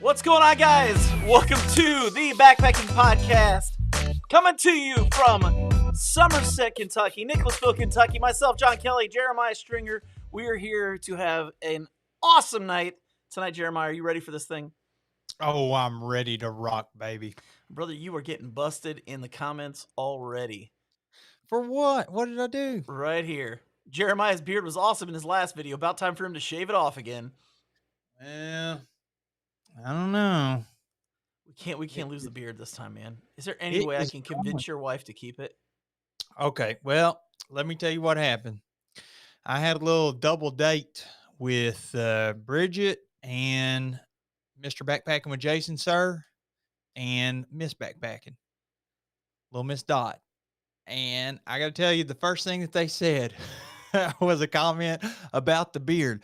What's going on, guys? Welcome to the Backpacking Podcast, coming to you from Somerset, Kentucky, Nicholasville, Kentucky. Myself, John Kelly, Jeremiah Stringer. We are here to have an awesome night tonight. Jeremiah, are you ready for this thing? Oh, I'm ready to rock, baby. Brother, you are getting busted in the comments already. For what? What did I do? Right here. Jeremiah's beard was awesome in his last video. About time for him to shave it off again. Well, I don't know. We can't lose the beard this time, man. Is there any It way I is can convince your wife to keep it? Okay, well, let me tell you what happened. I had a little double date with Bridget and Mr. Backpacking with Jason, sir, and Miss Backpacking, little Miss Dot. And I got to tell you, the first thing that they said was a comment about the beard.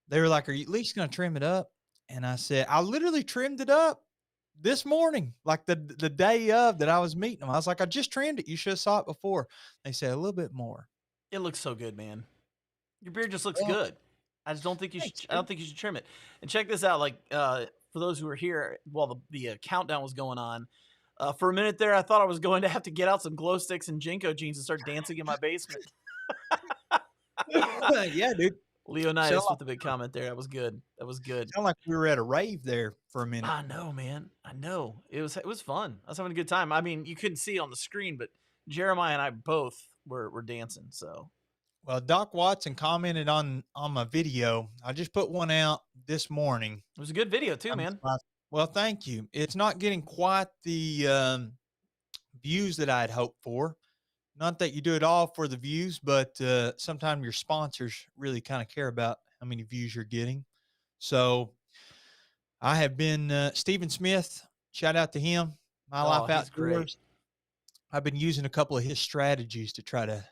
They were like, "Are you at least going to trim it up?" And I said, "I literally trimmed it up this morning, like the day of that I was meeting them." I was like, "I just trimmed it. You should have saw it before." They said, "A little bit more." It looks so good, man. Your beard just looks Well, good. I just don't think you should. thanks, I don't think you should trim it. And check this out. For those who were here while the countdown was going on, for a minute there, I thought I was going to have to get out some glow sticks and Jinko jeans and start dancing in my basement. Yeah, dude. Leonidas with the big comment there. That was good. That was good. Sound like we were at a rave there for a minute. I know, man. I know. It was fun. I was having a good time. I mean, you couldn't see it on the screen, but Jeremiah and I both were dancing. So Well, Doc Watson commented on my video. I just put one out this morning. it was a good video too, man. Well, thank you. It's not getting quite the views that I'd hoped for. Not that you do it all for the views, but sometimes your sponsors really kind of care about how many views you're getting. So I have been Stephen Smith. Shout out to him. My Life He's great. Outdoors. I've been using a couple of his strategies to try to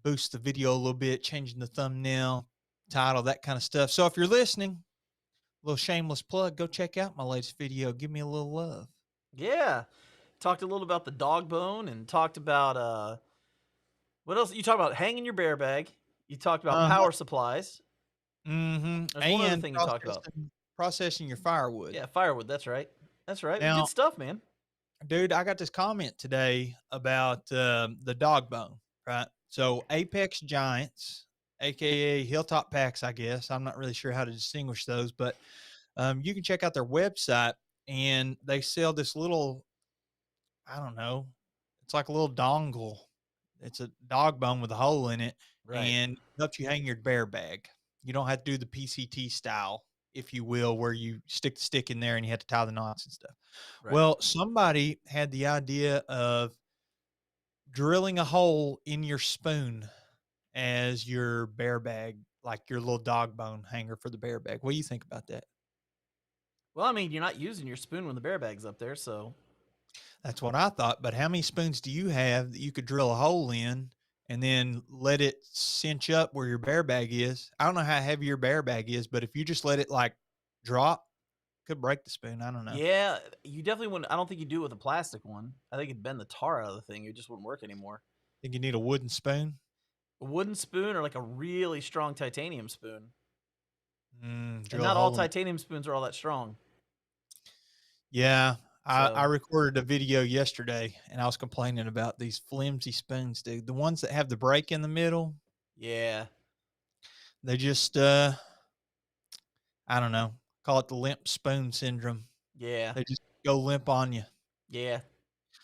boost the video a little bit, changing the thumbnail, title, that kind of stuff. So if you're listening, a little shameless plug, go check out my latest video. Give me a little love. Yeah. Talked a little about the dog bone and talked about what else? You talked about hanging your bear bag. You talked about power supplies. Mm-hmm. There's one other thing you talked about. Processing your firewood. Yeah, firewood. That's right. That's right. Now, Good stuff, man. dude, I got this comment today about the dog bone, right? So Apex Giants, aka Hilltop Packs, I guess. I'm not really sure how to distinguish those, but you can check out their website and they sell this little, I don't know, it's like a little dongle. It's a dog bone with a hole in it, Right. and it helps you hang your bear bag. You don't have to do the PCT style, if you will, where you stick the stick in there and you have to tie the knots and stuff. Right. Well, somebody had the idea of drilling a hole in your spoon as your bear bag, like your little dog bone hanger for the bear bag. What do you think about that? Well, I mean, you're not using your spoon when the bear bag's up there, so That's what I thought. But how many spoons do you have that you could drill a hole in and then let it cinch up where your bear bag is? I don't know how heavy your bear bag is, but if you just let it like drop, could break the spoon. I don't know. yeah, you definitely wouldn't. I don't think you do it with a plastic one. I think it'd bend the tar out of the thing. It just wouldn't work anymore. Think you need a wooden spoon? A wooden spoon or like a really strong titanium spoon. And Drill a not all hole in- titanium spoons are all that strong. Yeah. I So- recorded a video yesterday and I was complaining about these flimsy spoons, dude. The ones that have the break in the middle, Yeah. they just I don't know. Call it the limp spoon syndrome. Yeah. They just go limp on you. Yeah.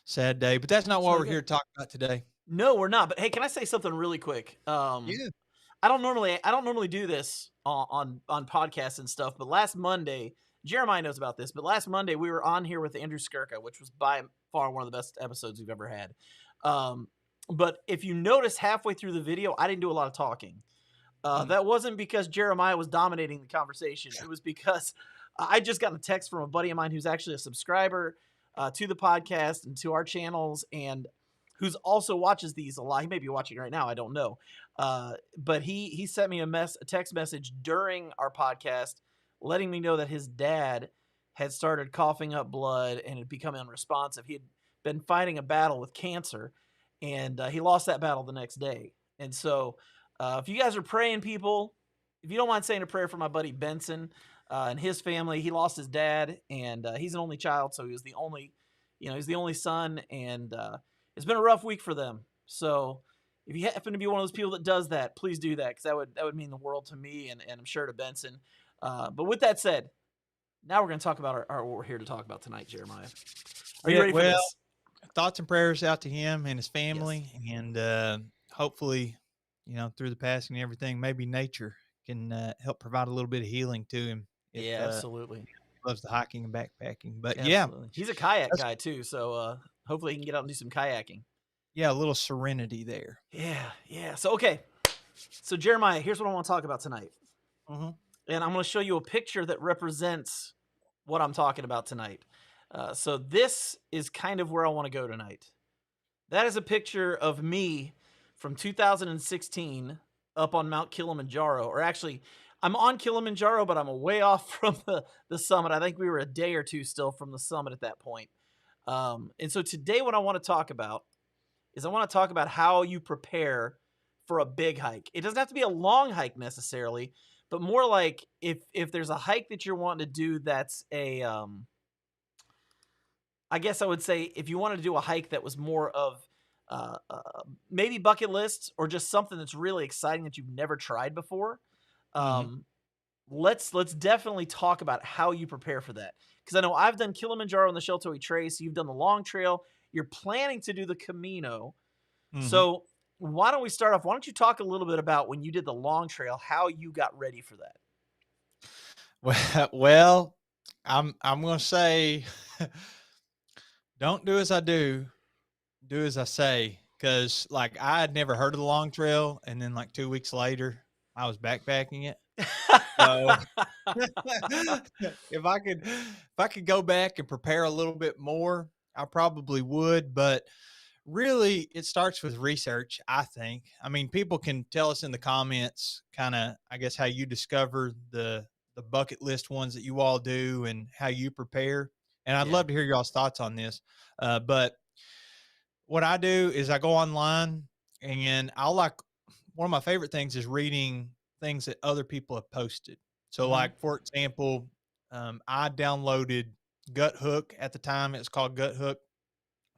Sad day. But that's not It's what not we're good. here to talk about today. No, we're not. But hey, can I say something really quick? Yeah. I don't normally do this on podcasts and stuff, but last Monday, Jeremiah knows about this, but last Monday we were on here with Andrew Skirka, which was by far one of the best episodes we've ever had. But if you notice halfway through the video, I didn't do a lot of talking. That wasn't because Jeremiah was dominating the conversation. It was because I just got a text from a buddy of mine who's actually a subscriber to the podcast and to our channels, and who's also watches these a lot. He may be watching right now. I don't know. But he sent me a text message during our podcast letting me know that his dad had started coughing up blood and had become unresponsive. He had been fighting a battle with cancer, and he lost that battle the next day. And so if you guys are praying, people, if you don't mind saying a prayer for my buddy Benson, and his family. He lost his dad, and he's an only child, so he was the only, he's the only son, and it's been a rough week for them. So if you happen to be one of those people that does that, please do that, because that would mean the world to me, and I'm sure to Benson. But with that said, now we're going to talk about what we're here to talk about tonight, Jeremiah. Are you ready for this? Thoughts and prayers out to him and his Yes. family, and hopefully, through the passing and everything, maybe nature can help provide a little bit of healing to him. Yeah, absolutely. He loves the hiking and backpacking, but Absolutely. He's a kayak guy too, so hopefully he can get out and do some kayaking. Yeah, a little serenity there. Yeah. So okay, so Jeremiah, here's what I want to talk about tonight, Mm-hmm. and I'm going to show you a picture that represents what I'm talking about tonight. So this is kind of where I want to go tonight. That is a picture of me from 2016 up on Mount Kilimanjaro, or actually, I'm on Kilimanjaro, but I'm way off from the summit. I think we were a day or two still from the summit at that point. And so today, what I want to talk about is I want to talk about how you prepare for a big hike. It doesn't have to be a long hike necessarily, but more like if there's a hike that you're wanting to do that's I guess I would say if you wanted to do a hike that was more of maybe bucket list or just something that's really exciting that you've never tried before, let's definitely talk about how you prepare for that. Because I know I've done Kilimanjaro and the Sheltowee Trace. You've done the long trail. You're planning to do the Camino. So why don't we start off? Why don't you talk a little bit about when you did the long trail, how you got ready for that? Well, I'm going to say, don't do as I do as I say, because like I had never heard of the long trail, and then like 2 weeks later, I was backpacking it. So if I could go back and prepare a little bit more, I probably would. But really, it starts with research, I think. I mean, people can tell us in the comments, kind of, I guess, how you discover the bucket list ones that you all do and how you prepare. And I'd love to hear y'all's thoughts on this. But what I do is I go online, and one of my favorite things is reading things that other people have posted. So like, for example, I downloaded Guthook. At the time it was called Guthook.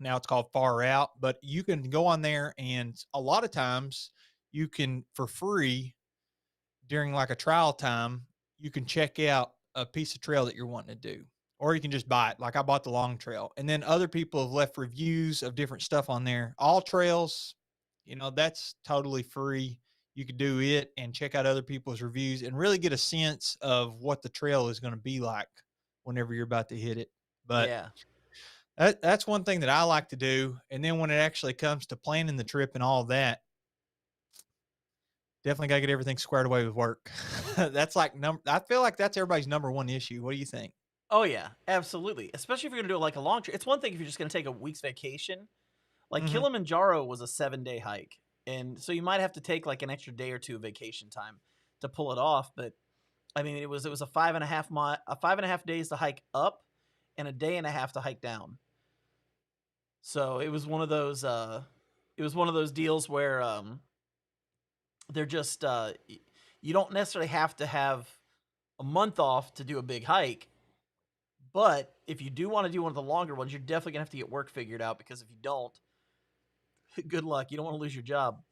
Now it's called Far Out, but you can go on there, and a lot of times you can, for free, during like a trial time, you can check out a piece of trail that you're wanting to do, or you can just buy it. Like I bought the long trail, and then other people have left reviews of different stuff on there. All trails, that's totally free. You could do it and check out other people's reviews and really get a sense of what the trail is going to be like whenever you're about to hit it. But that's one thing that I like to do. And then when it actually comes to planning the trip and all that, definitely got to get everything squared away with work. That's like I feel like that's everybody's number one issue. What do you think? Oh yeah, absolutely. Especially if you're gonna do like a long trip. It's one thing if you're just gonna take a week's vacation. Like Kilimanjaro was a 7-day hike, and so you might have to take like an extra day or two of vacation time to pull it off. But I mean, it was a 5.5 days to hike up, and a day and a half to hike down. So it was one of those. It was one of those deals where they're just you don't necessarily have to have a month off to do a big hike. But if you do want to do one of the longer ones, you're definitely going to have to get work figured out, because if you don't, good luck. You don't want to lose your job.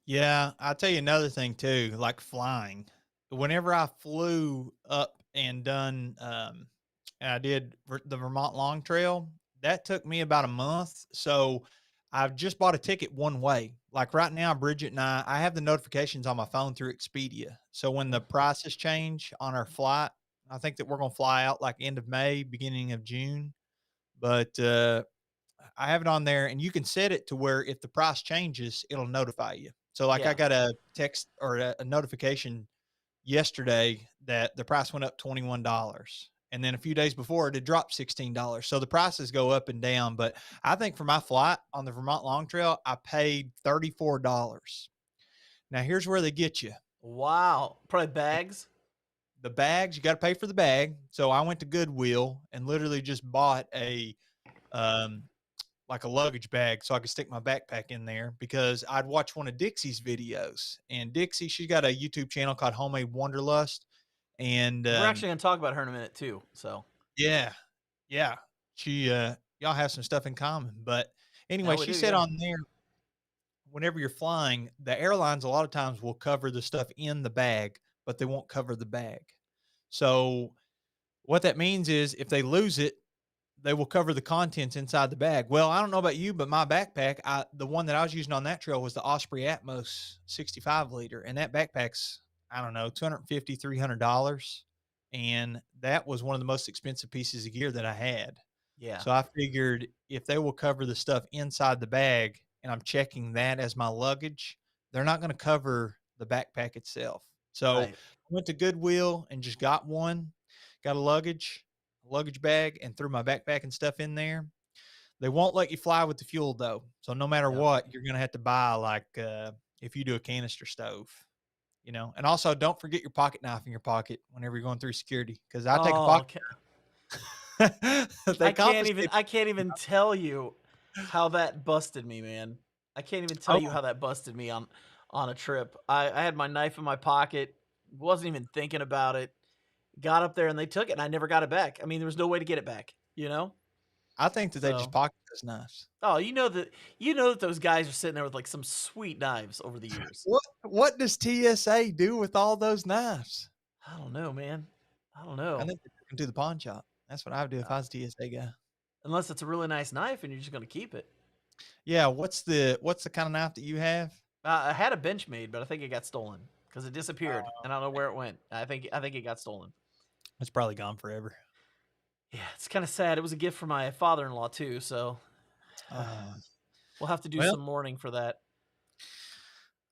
Yeah, I'll tell you another thing too, like flying. Whenever I flew up and done, and I did the Vermont Long Trail, that took me about a month. So I've just bought a ticket one way. Like right now, Bridget and I have the notifications on my phone through Expedia. So when the prices change on our flight, I think that we're going to fly out like end of May, beginning of June. But I have it on there, and you can set it to where if the price changes, it'll notify you. So like I got a text or a notification yesterday that the price went up $21. And then a few days before it had dropped $16. So the prices go up and down. But I think for my flight on the Vermont Long Trail, I paid $34. Now here's where they get you. Wow. Probably bags. The bags, you got to pay for the bag. So I went to Goodwill and literally just bought a like a luggage bag so I could stick my backpack in there, because I'd watch one of Dixie's videos, and Dixie, she's got a YouTube channel called Homemade Wanderlust, And We're actually going to talk about her in a minute too. So yeah, yeah, she y'all have some stuff in common. But anyway, now we she do, said yeah. on there, whenever you're flying, the airlines a lot of times will cover the stuff in the bag, but they won't cover the bag. So what that means is if they lose it, they will cover the contents inside the bag. Well, I don't know about you, but my backpack, the one that I was using on that trail was the Osprey Atmos 65 liter, and that backpack's, I don't know, $250, $300, and that was one of the most expensive pieces of gear that I had. Yeah. So I figured if they will cover the stuff inside the bag, and I'm checking that as my luggage, they're not going to cover the backpack itself. So Right. I went to Goodwill and just got got a luggage bag, and threw my backpack and stuff in there. They won't let you fly with the fuel though. So no matter Yeah. what, you're going to have to buy like, if you do a canister stove, and also don't forget your pocket knife in your pocket whenever you're going through security. Cause I take a Oh, pocket. They confiscate. I can't even tell you how that busted me, man. I can't even tell you Oh, how that busted me on a trip. I had my knife in my pocket, wasn't even thinking about it. Got up there and they took it and I never got it back. I mean, there was no way to get it back, you know? I think that they just So, pocket those knives. oh, you know that those guys are sitting there with like some sweet knives over the years. What does TSA do with all those knives? I don't know, man. I don't I know. think they took 'em to the pawn shop. That's what I would do if Uh, I was a TSA guy. Unless it's a really nice knife and you're just going to keep it. Yeah, what's the kind of knife that you have? I had a Benchmade, but I think it got stolen because it disappeared, and I don't know where it went. I think it got stolen. It's probably gone forever. Yeah, it's kind of sad. It was a gift from my father-in-law too, so Uh, we'll have to do well, some mourning for that.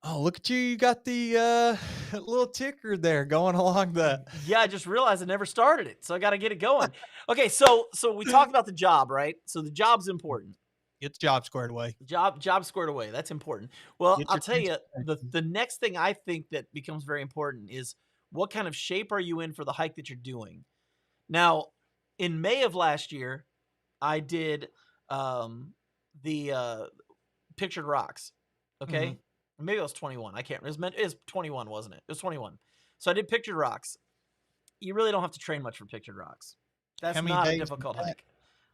oh, look at you. You got the little ticker there going along the. Yeah, I just realized I never started it, so I got to get it going. Okay, so we talked about the job, right? So the job's important. Get the job squared away. Job squared away. That's important. Well, Get I'll your tell you transportation. the next thing I think that becomes very important is what kind of shape are you in for the hike that you're doing. Now, in May of last year, I did um, the Pictured Rocks. Mhm. Okay, maybe it was 21. I can't. It was 21, wasn't it? It was 21. So I did Pictured Rocks. You really don't have to train much for Pictured Rocks. How That's many not a days is difficult that? hike.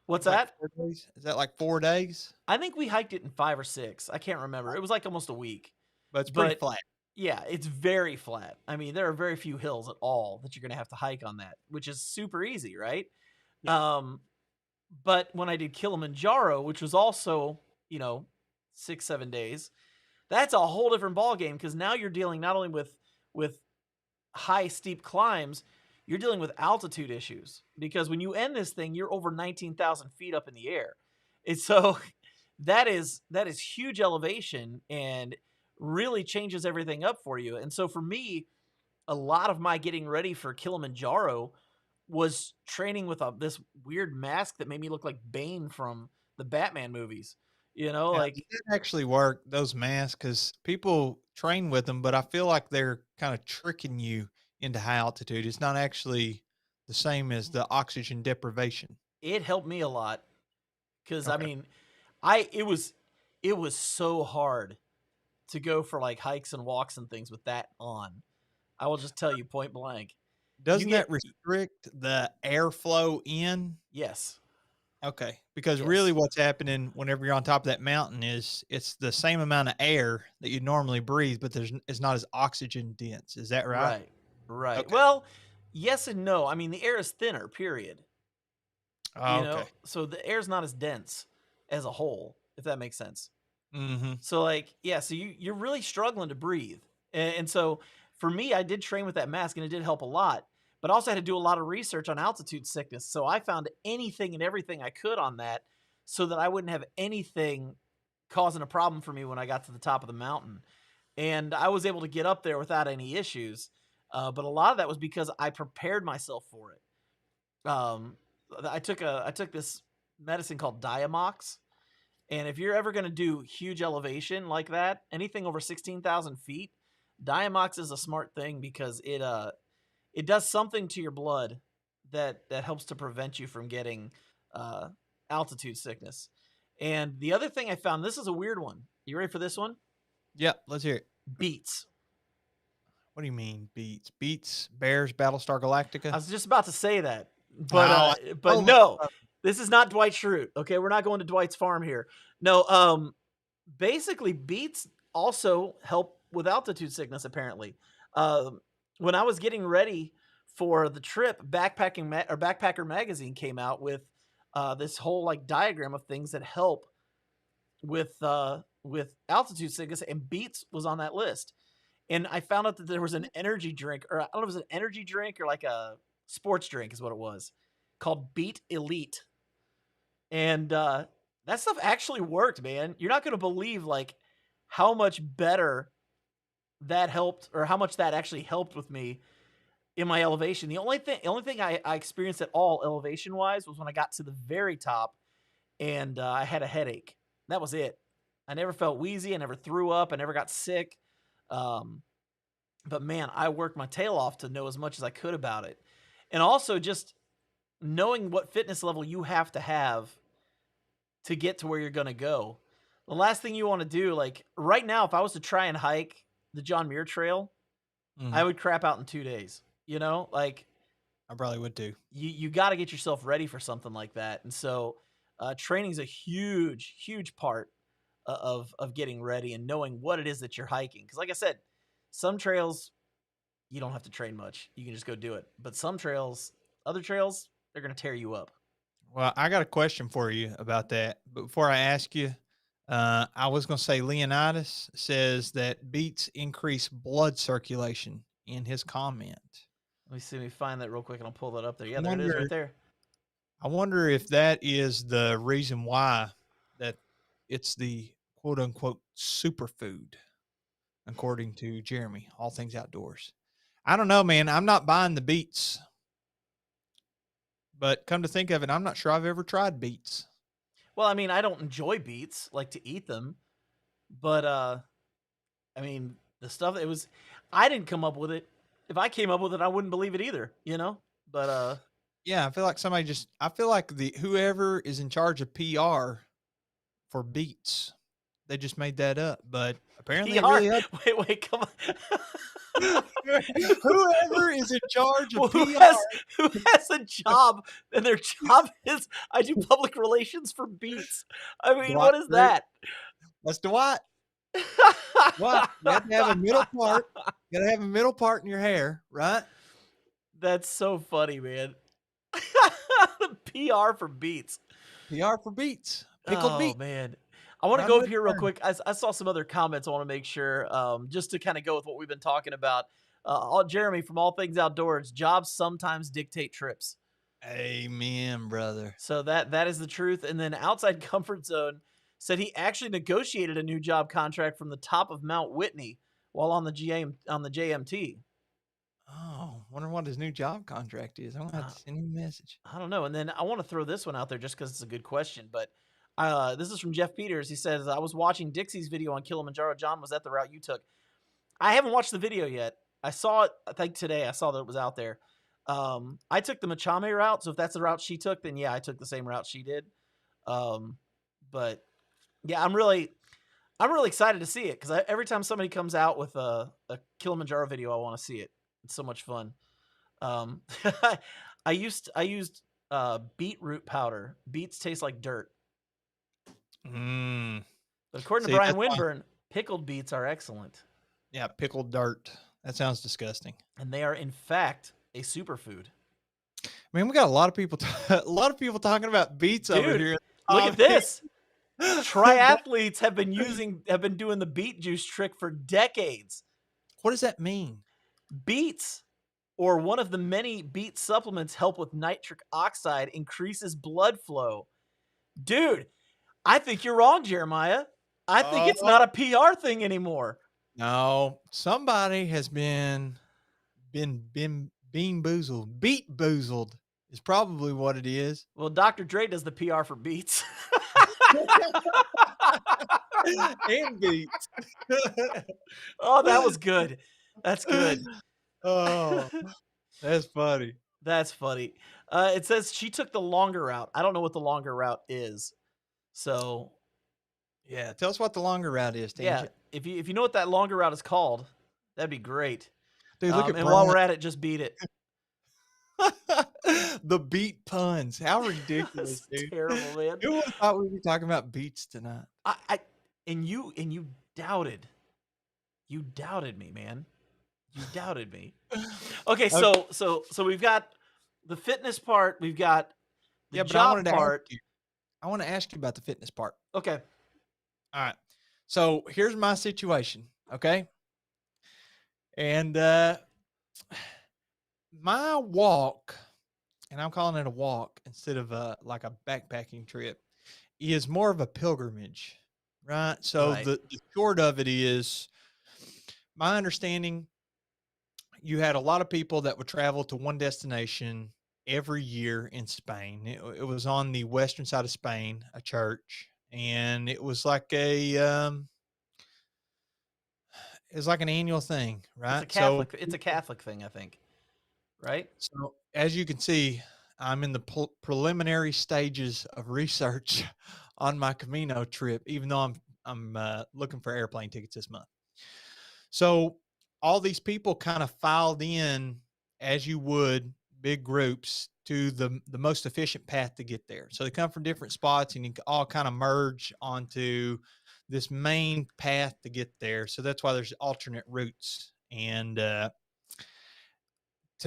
What's Like that? 4 days? Is that like 4 days? I think we hiked it in 5 or 6. I can't remember. It was like almost a week. But it's pretty But flat. yeah, it's very flat. I mean, there are very few hills at all that you're going to have to hike on that, which is super easy, right? Yeah. Um, but when I did Kilimanjaro, which was also, you know, 6, 7 days, that's a whole different ball game because now you're dealing not only with high steep climbs, you're dealing with altitude issues because when you end this thing, you're over 19,000 feet up in the air. And so that is huge elevation and really changes everything up for you. And so for me, a lot of my getting ready for Kilimanjaro was training with this weird mask that made me look like Bane from the Batman movies. You know, Now, like does that actually work, those masks? Because people train with them, but I feel like they're kinda tricking you into high altitude. It's not actually the same as the oxygen deprivation. it helped me a lot because I Okay. mean, it was so hard to go for like hikes and walks and things with that on. I will just tell you point blank. You Doesn't get that restrict the airflow in? yes, Okay, because really yes, what's happening whenever you're on top of that mountain is it's the same amount of air that you normally breathe, but it's not as oxygen dense. Is that right? right, right. Okay. Well, yes and no. I mean, the air is thinner. Period. Oh, okay. So the air's not as dense as a whole, if that makes sense. Mhm. So like, yeah, so you're really struggling to breathe. And so for me, I did train with that mask and it did help a lot. But I also had to do a lot of research on altitude sickness. So I found anything and everything I could on that so that I wouldn't have anything causing a problem for me when I got to the top of the mountain. And I was able to get up there without any issues. But a lot of that was because I prepared myself for it. Um, I took this medicine called Diamox, and if you're ever going to do huge elevation like that, anything over 16,000 feet, Diamox is a smart thing because it does something to your blood that helps to prevent you from getting uh, altitude sickness. And the other thing I found, this is a weird one. You ready for this one? Yep, let's hear it. Beets. What do you mean beats? Beats Bears Battlestar Galactica? I was just about to say that, Oh, but totally. no, this is not Dwight Schrute. Okay, we're not going to Dwight's farm here. No, basically, beets also help with altitude sickness. Apparently, when I was getting ready for the trip, Backpacker magazine came out with this whole like diagram of things that help with altitude sickness, and beets was on that list. And I found out that there was an energy drink, or I don't know if it was an energy drink or like a sports drink, is what it was, called Beet Elite. And that stuff actually worked, man. You're not going to believe like how much better that helped, or how much that actually helped with me in my elevation. The only thing I experienced at all elevation wise was when I got to the very top, and I had a headache. That was it. I never felt wheezy. I never threw up. I never got sick. Um, but man, I worked my tail off to know as much as I could about it. And also just knowing what fitness level you have to get to where you're going to go. The last thing you want to do, like right now, if I was to try and hike the John Muir Trail, I would crap out in 2 days. You know, like I probably would too. you got to get yourself ready for something like that. And so training is a huge part of getting ready and knowing what it is that you're hiking. Because like I said, some trails you don't have to train much. You can just go do it. But some trails, other trails, they're going to tear you up. Well, I got a question for you about that. But before I ask you, I was going to say Leonidas says that beets increase blood circulation in his comment. Let me see. Let me find that real quick, and I'll pull that up there. Yeah, I there it is, wonder, right there. I wonder if that is the reason why that it's the quote unquote superfood, according to Jeremy, all things outdoors. I don't know, man. I'm not buying the beets, but come to think of it, I'm not sure I've ever tried beets. Well, I mean, I don't enjoy beets, like to eat them, but I mean, the stuff it was, I didn't come up with it. If I came up with it, I wouldn't believe it either. You know, but Yeah, I feel like I feel like the whoever is in charge of PR for beets, they just made that up, but apparently it PR. really helped. Wait, come on. Whoever is in charge of Well, PR. who has a job and their job is I do public relations for beets? I mean, Dwight what is Schrute. that? That's Dwight. What? You have to have a middle part. You gotta have a middle part in your hair, right? That's so funny, man. PR for beets. PR for beets. Pickled Oh beet. man. I want to Run go up with here real burn. quick. I saw some other comments. I want to make sure, just to kind of go with what we've been talking about. Jeremy from All Things Outdoors, jobs sometimes dictate trips. Amen, brother. So that is the truth. And then Outside Comfort Zone said he actually negotiated a new job contract from the top of Mount Whitney while on the JMT. Oh, wonder what his new job contract is. I'm gonna have to send him a message. I don't know. And then I want to throw this one out there just because it's a good question. But this is from Jeff Peters. He says, I was watching Dixie's video on Kilimanjaro. John, was that the route you took? I haven't watched the video yet. I saw it, I think today. I saw that it was out there. I took the Machame route. So if that's the route she took, then yeah, I took the same route she did. But yeah, I'm really excited to see it because every time somebody comes out with a Kilimanjaro video, I want to see it. It's so much fun. I used beetroot powder. Beets taste like dirt. Mm. But according See, to Brian that's why- Winburn, pickled beets are excellent. Yeah, pickled dirt. That sounds disgusting. And they are in fact a superfood. Man, we got a lot of people, a lot of people talking about beets over Dude, here. Look at this. Triathletes have been doing the beet juice trick for decades. What does that mean? Beets, or one of the many beet supplements, help with nitric oxide, increases blood flow. Dude, I think you're wrong, Jeremiah. I think it's not a PR thing anymore. No, somebody has been bean boozled. Beet boozled is probably what it is. Well, Dr. Dre does the PR for beets. And beets. Oh, that was good. That's good. Oh, that's funny. That's funny. It says she took the longer route. I don't know what the longer route is. So, Yeah, tell us what the longer route is, yeah, Tangent. if you know what that longer route is called, that'd be great. Dude, look at And while Brian. we're at it, just beat it. The beat puns. How ridiculous, That's dude. terrible, man. Who would have thought we'd be talking about beats tonight? And you doubted. You doubted me, man. You doubted me. Okay, Okay. so we've got the fitness part, we've got the Yeah, but I wanted job to ask part. you. I want to ask you about the fitness part. Okay. All right. So here's my situation. Okay. And my walk, and I'm calling it a walk instead of like a backpacking trip, is more of a pilgrimage, right? So Right. the short of it is my understanding, you had a lot of people that would travel to one destination every year in Spain. It was on the western side of Spain, a church, and it was like it's like an annual thing, right? So It's a Catholic thing, I think. Right? so as you can see, I'm in the preliminary stages of research on my Camino trip, even though I'm looking for airplane tickets this month. So all these people kind of filed in as you would big groups to the most efficient path to get there. So they come from different spots and you can all kind of merge onto this main path to get there. So that's why there's alternate routes. And to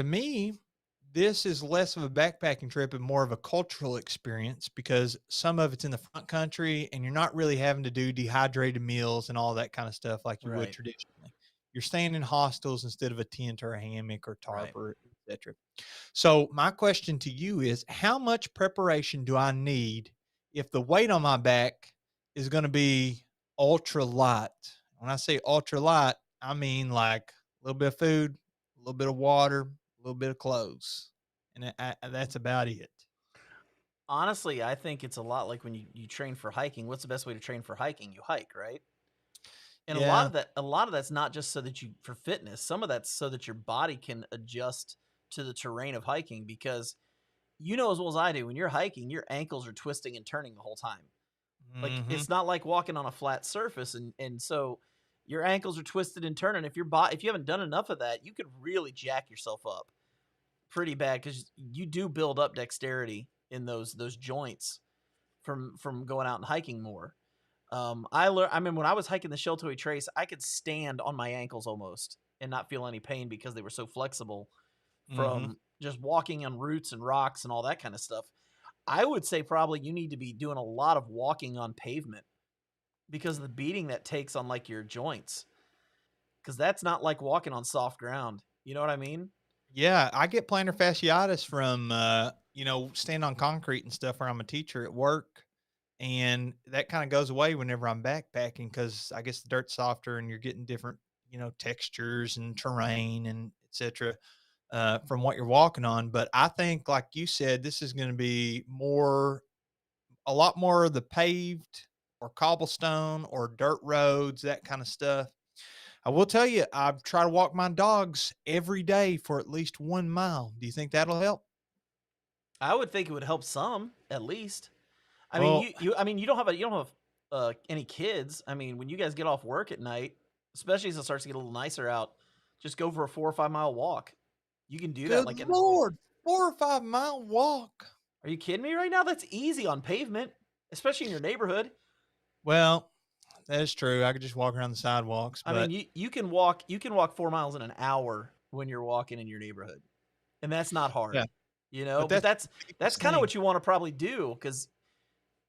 me, this is less of a backpacking trip and more of a cultural experience because some of it's in the front country and you're not really having to do dehydrated meals and all that kind of stuff like you would Right. traditionally. You're staying in hostels instead of a tent or a hammock or tarp Right. or etc. So my question to you is how much preparation do I need if the weight on my back is going to be ultra light? When I say ultra light, I mean like a little bit of food, a little bit of water, a little bit of clothes, and that's about it. Honestly, I think it's a lot like when you train for hiking. What's the best way to train for hiking? You hike, right? And Yeah. a lot of that's not just so that you for fitness. Some of that's so that your body can adjust to the terrain of hiking because you know as well as I do when you're hiking, your ankles are twisting and turning the whole time. Like Hmm. it's not like walking on a flat surface and so your ankles are twisted and turning. If you haven't done enough of that, you could really jack yourself up pretty bad cuz you do build up dexterity in those joints from going out and hiking more. I mean, when I was hiking the Sheltowee Trace, I could stand on my ankles almost and not feel any pain because they were so flexible Hmm. from just walking on roots and rocks and all that kind of stuff. I would say probably you need to be doing a lot of walking on pavement because of the beating that takes on like your joints. Because that's not like walking on soft ground. You know what I mean? Yeah, I get plantar fasciitis from standing on concrete and stuff where I'm a teacher at work. And that kind of goes away whenever I'm backpacking because I guess the dirt's softer and you're getting different, textures and terrain and etc. From what you're walking on. But I think, like you said, this is going to be a lot more of the paved or cobblestone or dirt roads, that kind of stuff. I will tell you, I try to walk my dogs every day for at least 1 mile. Do you think that'll help? I would think it would help some at least. I mean, Well, I mean, you don't have any kids. I mean, when you guys get off work at night, especially as it starts to get a little nicer out, just go for a 4 or 5 mile walk. You can do that. good Like, Lord, 4 or 5 mile walk. are you kidding me right now? That's easy on pavement, especially in your neighborhood. Well, that is true. I could just walk around the sidewalks, I mean, but you can walk 4 miles in an hour when you're walking in your neighborhood, and that's not yeah, hard, you know. but But that's the that's biggest kind of thing. what you want to probably do because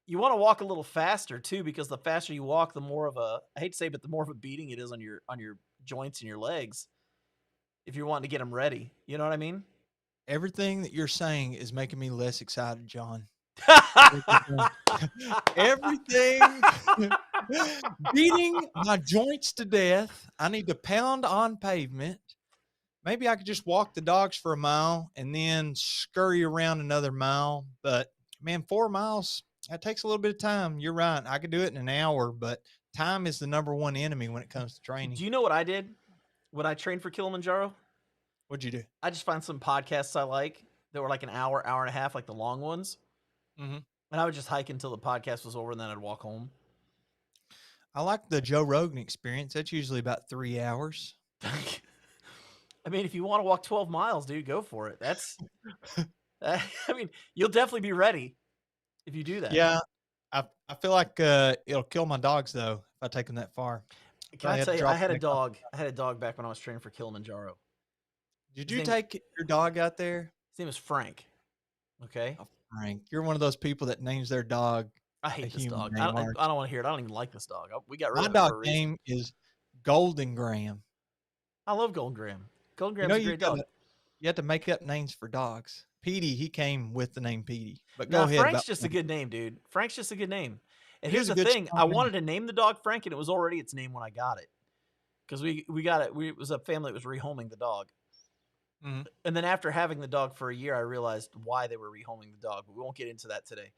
you want to walk a little faster too, because the faster you walk, the more of a I hate to say, but the more of a beating it is on your joints and your legs. If you're wanting to get them ready, you know what I mean? Everything that you're saying is making me less excited, John. Everything. Everything. Beating my joints to death. I need to pound on pavement. Maybe I could just walk the dogs for a mile and then scurry around another mile. But man, 4 miles, that takes a little bit of time. You're right. I could do it in an hour, but time is the number one enemy when it comes to training. Do you know what I did when I trained for Kilimanjaro? What'd you do? I just find some podcasts I like that were like an hour, hour and a half, like the long ones, Hmm. and I would just hike until the podcast was over, and then I'd walk home. I like the Joe Rogan experience. That's usually about 3 hours. I mean, if you want to walk 12 miles, dude, go for it. That's, I mean, you'll definitely be ready if you do that. Yeah, I feel like it'll kill my dogs though if I take them that far. Can I Probably had to tell you, drop them back off. I had a dog back when I was training for Kilimanjaro. Did His you name, take your dog out there? his name is Frank. Okay. Oh, Frank, you're one of those people that names their dog I a hate this human dog. name, aren't I you? don't want to hear it. I don't even like this dog. We got rid My of it dog for a reason. name is Golden Graham. I love Golden Graham. Golden You know, Graham's a great dog. you have to make up names for dogs. Petey, he came with the name Petey. But go Nah, ahead Frank's about just a Frank. good name, dude. Frank's just a good name. And It here's is a the good thing: strong I name. wanted to name the dog Frank, and it was already its name when I got it because we got it. It was a family that was rehoming the dog, Mhm. and then after having the dog for a year, I realized why they were rehoming the dog. But we won't get into that today.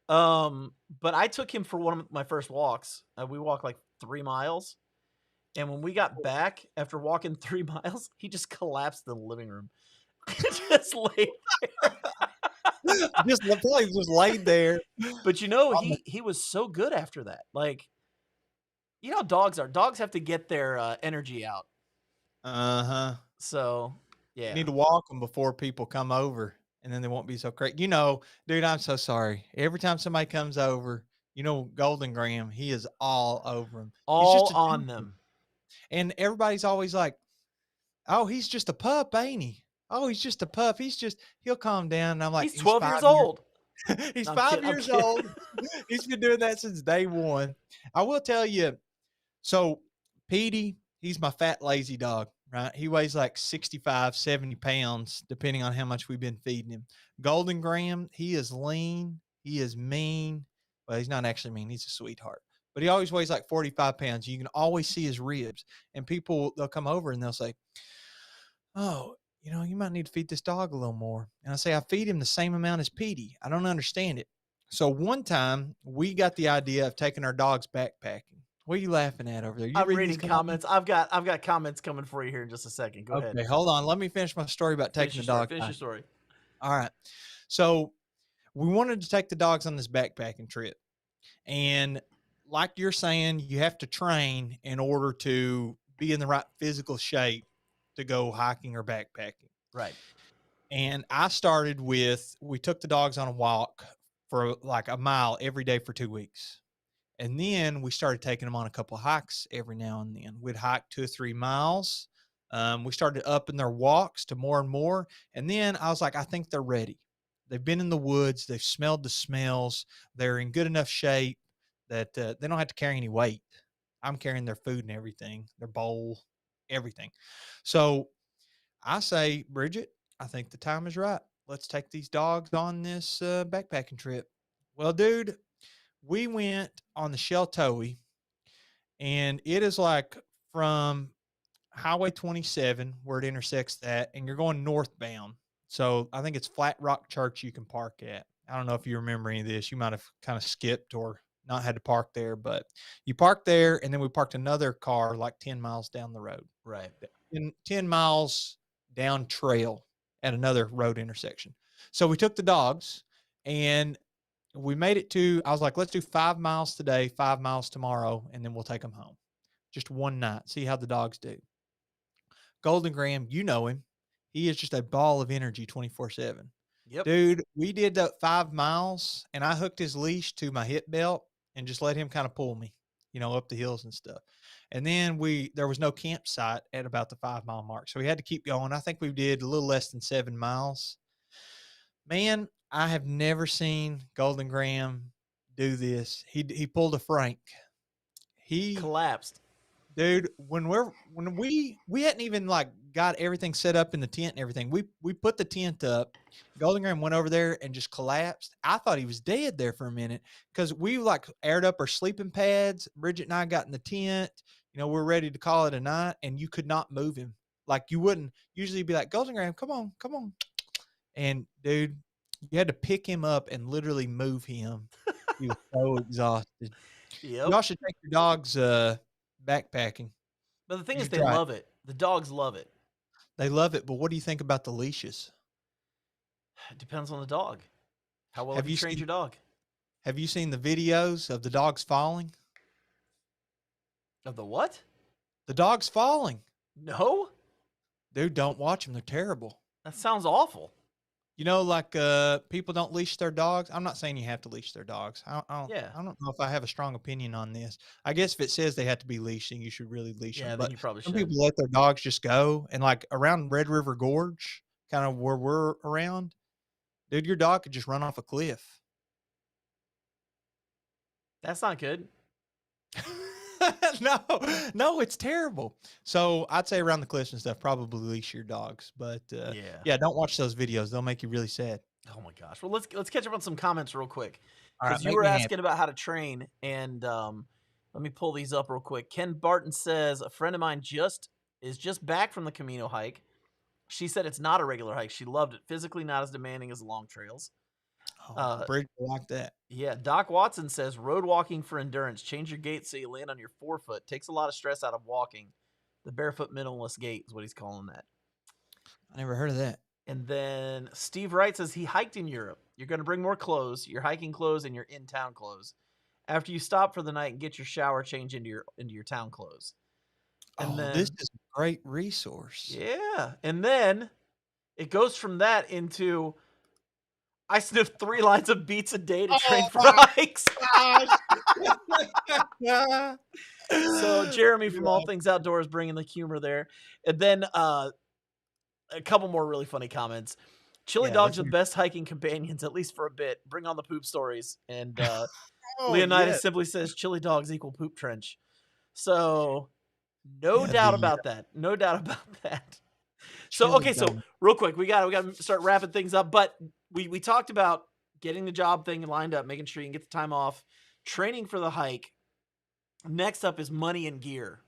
But I took him for one of my first walks. We walked like 3 miles, and when we got back after walking 3 miles, he just collapsed in the living room, just laid. Just the place just laid there. But you know, On the he was so good after that. Like, you know how dogs are. Dogs have to get their energy out. Uh-huh. So You yeah, need to walk them before people come over, and then they won't be so crazy. You know, dude, I'm so sorry. Every time somebody comes over, you know, Golden Graham, he is all over him. He's all just a on temper. them. And everybody's always like, "Oh, he's just a pup, ain't he? Oh, he's just a pup. He'll calm down." And I'm like, He's "He's 12 5 years years old. he's No, I'm 5 kidding. I'm years kidding. old. He's been doing that since day one." I will tell you, so Petey, he's my fat, lazy dog, right? He weighs like 65, 70 pounds, depending on how much we've been feeding him. Golden Graham, he is lean. He is mean. Well, he's not actually mean. He's a sweetheart. But he always weighs like 45 pounds. You can always see his ribs. And people, they'll come over and they'll say, "Oh, you know, you might need to feed this dog a little more." And I say, "I feed him the same amount as Petey. I don't understand it." So one time we got the idea of taking our dogs backpacking. What are you laughing at over there? You I'm reading these reading comments? comments. I've got comments coming for you here in just a second. Go ahead. Okay, hold on. Let me finish my story about Finish taking your the story. dog Finish your back. story. All right. So we wanted to take the dogs on this backpacking trip. And like you're saying, you have to train in order to be in the right physical shape to go hiking or backpacking. Right. And I started with we took the dogs on a walk for like a mile every day for 2 weeks. And then we started taking them on a couple of hikes every now and then. We'd hike 2 or 3 miles. We started upping their walks to more and more. And then I was like, I think they're ready. They've been in the woods. They've smelled the smells. They're in good enough shape that they don't have to carry any weight. I'm carrying their food and everything, their bowl, everything. So I say, Bridget, I think the time is right. Let's take these dogs on this backpacking trip. Well, dude, we went on the Sheltowee, and it is like from Highway 27 where it intersects that, and you're going northbound. So I think it's Flat Rock Church you can park at. I don't know if you remember any of this. You might have kind of skipped or not had to park there, but you parked there, and then we parked another car like 10 miles down the road. Right. 10 miles down trail at another road intersection. So we took the dogs and we made it to, I was like, let's do 5 miles today, 5 miles tomorrow, and then we'll take them home. Just one night, see how the dogs do. Golden Graham, you know him. He is just a ball of energy 24/7. Yep. Dude, we did that 5 miles and I hooked his leash to my hip belt and just let him kind of pull me, up the hills and stuff. And then there was no campsite at about the 5 mile mark. So we had to keep going. I think we did a little less than 7 miles. Man, I have never seen Golden Graham do this. He pulled a Frank. He Collapsed. Dude, when we hadn't even like got everything set up in the tent and everything. We put the tent up. Golden Graham went over there and just collapsed. I thought he was dead there for a minute because we like aired up our sleeping pads. Bridget and I got in the tent. We're ready to call it a night, and you could not move him. Like you wouldn't usually be like, Golden Graham, come on, come on. And dude, you had to pick him up and literally move him. He was so exhausted. Yep. Y'all should take your dogs backpacking. But the thing You is, should they try it. love it. The dogs love it. They love it, but what do you think about the leashes? It depends on the dog. How well have you trained your dog? Have you seen the videos of the dogs falling? Of the what? The dogs falling. No. Dude, don't watch them. They're terrible. That sounds awful. You know, like people don't leash their dogs. I'm not saying you have to leash their dogs. Yeah. I don't know if I have a strong opinion on this. I guess if it says they have to be leashed, then you should really leash Yeah, them. then But you probably some should. people let their dogs just go, and like around Red River Gorge, kind of where we're around, dude, your dog could just run off a cliff. That's not good. No, no, it's terrible. So I'd say around the cliffs and stuff, probably leash your dogs. But Yeah. yeah, don't watch those videos. They'll make you really sad. Oh my gosh. Well, let's catch up on some comments real quick All right, because you make were me happy. asking about how to train, and let me pull these up real quick. Ken Barton says a friend of mine is just back from the Camino hike. She said it's not a regular hike. She loved it. Physically not as demanding as the long trails. Oh, bridge like that. Yeah, Doc Watson says road walking for endurance. Change your gait so you land on your forefoot. Takes a lot of stress out of walking. The barefoot minimalist gait is what he's calling that. I never heard of that. And then Steve Wright says he hiked in Europe. You're going to bring more clothes, your hiking clothes, and your in-town clothes. After you stop for the night and get your shower, change into your town clothes. And then, this is a great resource. Yeah, and then it goes from that into I sniff 3 lines of beats a day to train for hikes. So Jeremy from All Things Outdoors bringing the humor there. And then a couple more really funny comments. Chili dogs are the best hiking companions, at least for a bit. Bring on the poop stories. And Leonidas simply says chili dogs equal poop trench. So no doubt about that. No doubt about that. So, okay, so real quick, we got to start wrapping things up. But we talked about getting the job thing lined up, making sure you can get the time off, training for the hike. Next up is money and gear.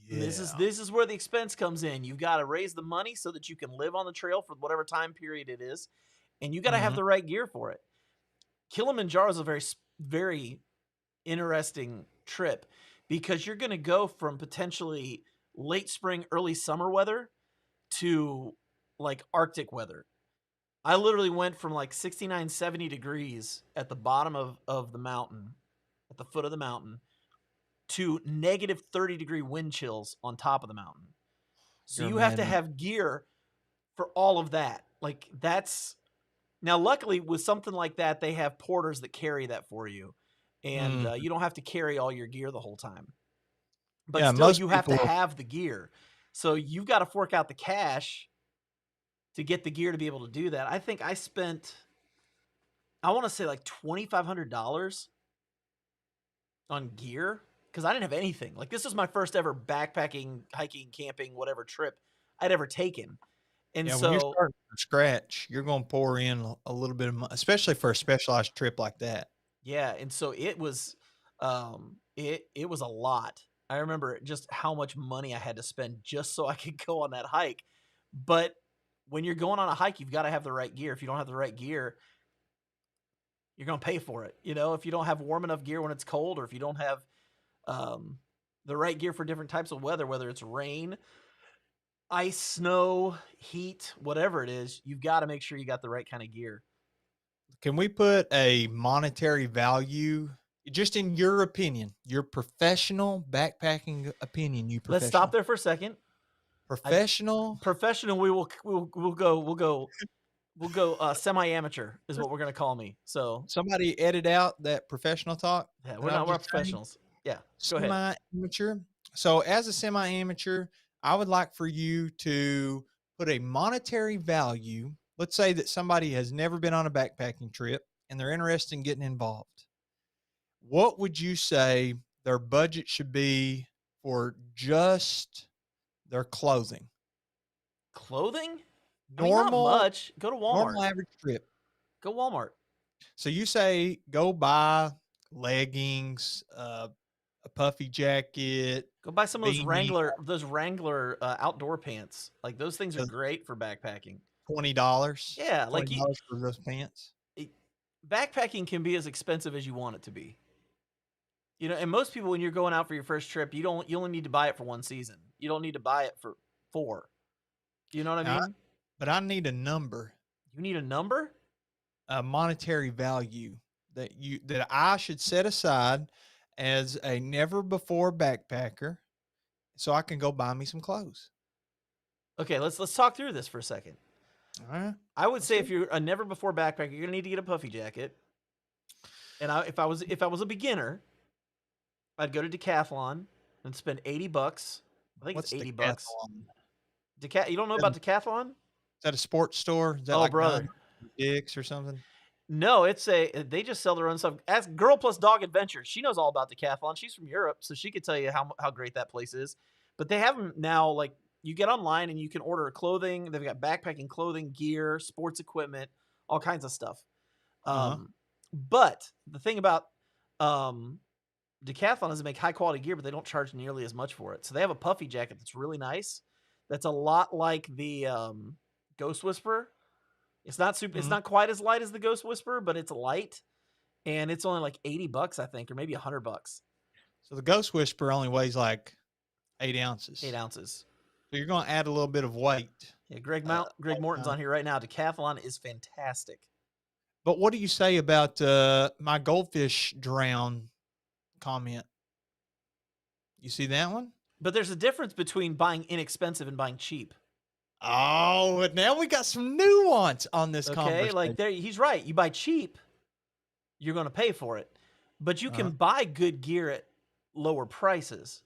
Yeah. This is where the expense comes in. You've got to raise the money so that you can live on the trail for whatever time period it is, and you got to have the right gear for it. Kilimanjaro is a very, very interesting trip because you're going to go from potentially late spring, early summer weather to like Arctic weather. I literally went from like 69, 70 degrees at the bottom of the mountain, at the foot of the mountain, to negative 30-degree wind chills on top of the mountain. So you have to have gear for all of that. Like that's now, luckily with something like that, they have porters that carry that for you, and you don't have to carry all your gear the whole time. But still, you have to have the gear. So you've got to fork out the cash to get the gear to be able to do that. I think I spent, I want to say like $2,500 on gear because I didn't have anything. Like this is my first ever backpacking, hiking, camping, whatever trip I'd ever taken. And so when you're starting from scratch, you're going to pour in a little bit of money, especially for a specialized trip like that. Yeah, and so it was, it was a lot. I remember just how much money I had to spend just so I could go on that hike. But when you're going on a hike, you've got to have the right gear. If you don't have the right gear, you're going to pay for it. You know, if you don't have warm enough gear when it's cold, or if you don't have the right gear for different types of weather, whether it's rain, ice, snow, heat, whatever it is, you've got to make sure you got the right kind of gear. Can we put a monetary value, just in your opinion, your professional backpacking opinion? Let's stop there for a second. Professional. We'll go semi-amateur is what we're gonna call me. So somebody edit out that professional talk. Yeah, we're professionals. Yeah, go ahead. Semi-amateur. So as a semi-amateur, I would like for you to put a monetary value. Let's say that somebody has never been on a backpacking trip and they're interested in getting involved. What would you say their budget should be for just their clothing? Clothing? Normal, not much. Go to Walmart. Normal average trip. Go Walmart. So you say go buy leggings, a puffy jacket. Go buy some of those Wrangler outdoor pants. Like those things are great for backpacking. $20. Yeah, like $20 for those pants. Backpacking can be as expensive as you want it to be. You know, and most people, when you're going out for your first trip, you only need to buy it for one season. You don't need to buy it for 4. You know what I mean? But I need a number. You need a number? A monetary value that I should set aside as a never before backpacker. so I can go buy me some clothes. Okay, let's talk through this for a second. All right. I would Let's say do if you're a never before backpacker, you're gonna need to get a puffy jacket. And if I was a beginner, I'd go to Decathlon and spend $80. I think What's it's the 80 bucks. Decathlon? You don't know Is about Decathlon? that a sports store? Is that Oh, like brother. Nike, Dick's or something? No, they just sell their own stuff. Ask Girl Plus Dog Adventures. She knows all about Decathlon. She's from Europe, so she could tell you how great that place is. But they have them now. Like you get online and you can order clothing. They've got backpacking clothing, gear, sports equipment, all kinds of stuff. Uh-huh. But the thing about Decathlon is they make high quality gear, but they don't charge nearly as much for it. So they have a puffy jacket that's really nice. That's a lot like the Ghost Whisperer. It's not super. It's Mhm. not quite as light as the Ghost Whisperer, but it's light, and it's only like $80, I think, or maybe $100. So the Ghost Whisperer only weighs like 8 ounces. 8 ounces. So you're going to add a little bit of weight. Yeah, Greg like, Morton's on here right now. Decathlon is fantastic. But what do you say about my goldfish drown comment? You see that one? But there's a difference between buying inexpensive and buying cheap. Oh, but now we got some nuance on this Okay, conversation. like he's right. You buy cheap, you're going to pay for it, but you can buy good gear at lower prices.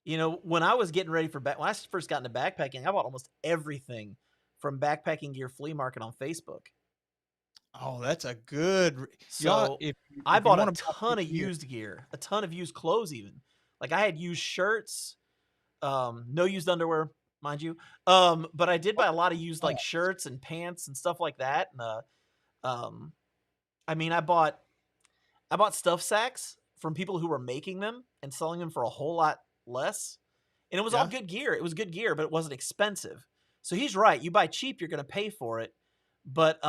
You know, when I was getting ready for when I first got into backpacking, I bought almost everything from Backpacking Gear Flea Market on Facebook. Oh, that's a good. So if I you bought wanna a buy ton good of gear- used gear, a ton of used clothes, even. Like I had used shirts, no used underwear, mind you. But I did buy a lot of used like shirts and pants and stuff like that. And I mean, I bought stuff sacks from people who were making them and selling them for a whole lot less. And it was all Yeah. good gear. It was good gear, but it wasn't expensive. So he's right. You buy cheap, you're going to pay for it. But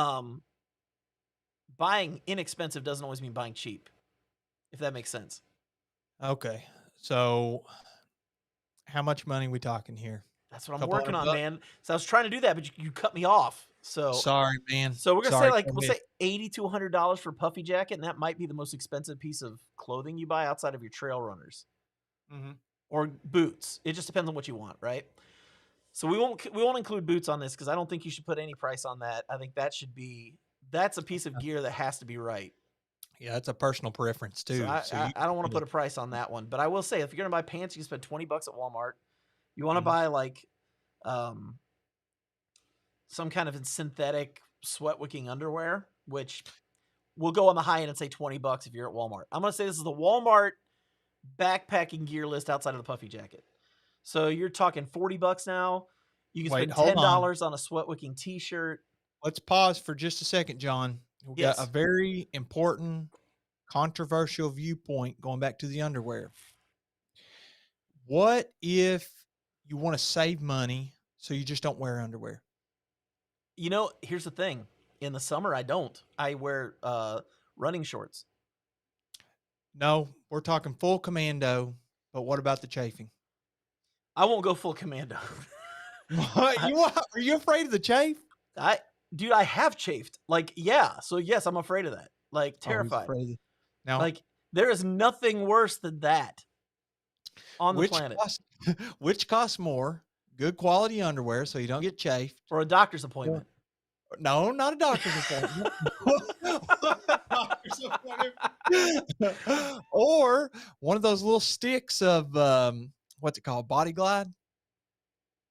buying inexpensive doesn't always mean buying cheap, if that makes sense. Okay, so how much money we talking here? That's what I'm Couple working on, $100? man. So I was trying to do that, but you cut me off. So Sorry, man. So we're gonna Sorry, say like go we'll ahead. say $80 to $100 for puffy jacket, and that might be the most expensive piece of clothing you buy outside of your trail runners Mhm. or boots. It just depends on what you want, right? So we won't include boots on this because I don't think you should put any price on that. I think that's a piece of gear that has to be right. Yeah, that's a personal preference too. So So you I don't want to put a price on that one, but I will say if you're gonna buy pants, you can spend $20 at Walmart. You want to buy like some kind of synthetic sweat wicking underwear, which will go on the high end and say $20 if you're at Walmart. I'm gonna say this is the Walmart backpacking gear list outside of the puffy jacket. So you're talking $40 now. You can Wait, spend hold on. $10 on a sweat wicking t-shirt. Let's pause for just a second, John. We got a Yes. very important, controversial viewpoint going back to the underwear. What if you want to save money so you just don't wear underwear? You know, here's the thing. In the summer, I don't. I wear running shorts. No, we're talking full commando, but what about the chafing? I won't go full commando. What? Are you afraid of the chafe? Dude, I have chafed. Like, yeah. So yes, I'm afraid of that. Like, Oh, he's terrified. afraid. Now, Like, there is nothing worse than that on the which planet. which costs more? Good quality underwear so you don't get chafed. Or a doctor's appointment. No, not a doctor's appointment. Doctor's appointment. Or one of those little sticks of what's it called? Body Glide.